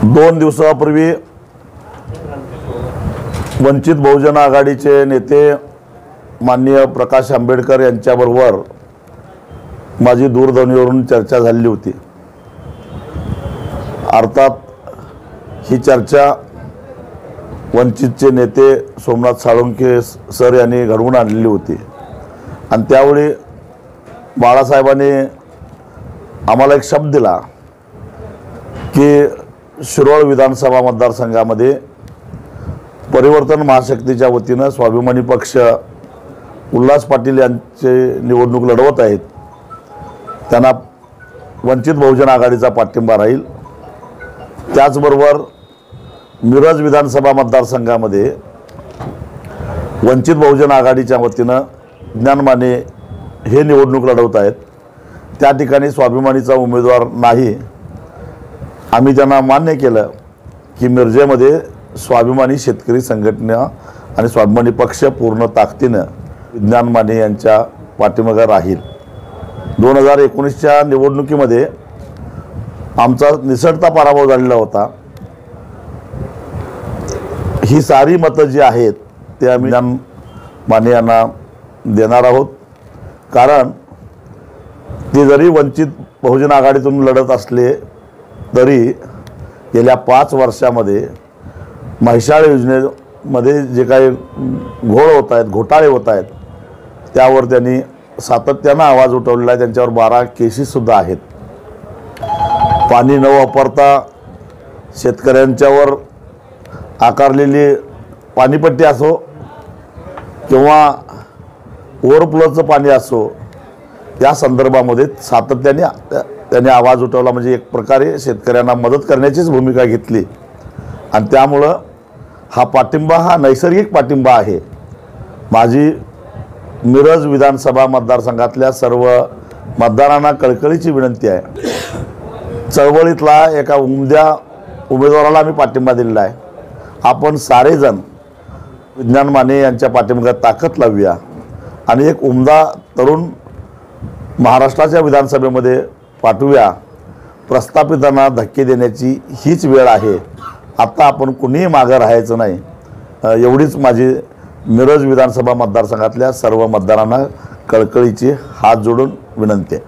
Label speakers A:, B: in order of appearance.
A: 2 दिवसापूर्वी वंचित बहुजन आघाडीचे नेते माननीय प्रकाश आंबेडकर यांच्याबरोबर माझी दूरध्वनीवरून चर्चा झाली होती। अर्थात ही चर्चा वंचितचे नेते सोमनाथ साळुंखे सर यांनी घडवून आणलेली होती आणि त्यावेळी बाळासाहेबांनी आम्हाला एक शब्द दिला की शिरोळ विधानसभा मतदारसंघामध्ये परिवर्तन महाशक्तीच्या वतीने स्वाभिमानी पक्ष उल्हास पाटील यांचे निवडणूक लढवत आहेत, त्यांना वंचित बहुजन आघाडीचा पाठिंबा राहील। त्याचबरोबर मिरज विधानसभा मतदारसंघामध्ये वंचित बहुजन आघाडीच्या वतीने ज्ञान माने हे निवडणूक लढवत आहेत, त्या ठिकाणी स्वाभिमानीचा उमेदवार नाही। आम्ही त्यांना मान्य केलं की मिरजेमध्ये स्वाभिमानी शेतकरी संघटना आणि स्वाभिमानी पक्ष पूर्ण ताकदीने ज्ञान माने यांच्या पाठीमागे राहील। 2019च्या निवडणुकीमध्ये आमचा निसटता पराभव झालेला होता। ही सारी मतं जी आहेत ते आम्ही ज्ञान माने यांना देणार आहोत, कारण ते जरी वंचित बहुजन आघाडीतून लढत असले तरी गेल्या 5 वर्षामध्ये म्हैसाळ योजनेमध्ये जे काही घोळ होत आहेत, घोटाळे होत आहेत, त्यावर त्यांनी सातत्यानं आवाज उठवलेला आहे। त्यांच्यावर 12 केसेससुद्धा आहेत। पाणी न वापरता शेतकऱ्यांच्यावर आकारलेली पाणीपट्टी असो किंवा ओव्हरफ्लोचं पाणी असो, त्या संदर्भामध्ये सातत्याने त्यांनी आवाज उठवला, म्हणजे एक प्रकारे शेतकऱ्यांना मदत करण्याचीच भूमिका घेतली आणि त्यामुळं हा पाठिंबा हा नैसर्गिक पाठिंबा आहे। माझी मिरज विधानसभा मतदारसंघातल्या सर्व मतदारांना कळकळीची विनंती आहे, चळवळीतला एका उमद्या उमेदवाराला आम्ही पाठिंबा दिलेला आहे। आपण सारेजण ज्ञान माने यांच्या पाठिंब्यात ताकद लावूया आणि एक उमदा तरुण महाराष्ट्राच्या विधानसभेमध्ये पाठवूया। प्रस्थापितांना धक्के देण्याची हीच वेळ आहे, आता आपण कुणीही मागे राहायचं नाही, एवढीच माझी मिरज विधानसभा मतदारसंघातल्या सर्व मतदारांना कळकळीची हात जोडून विनंती आहे।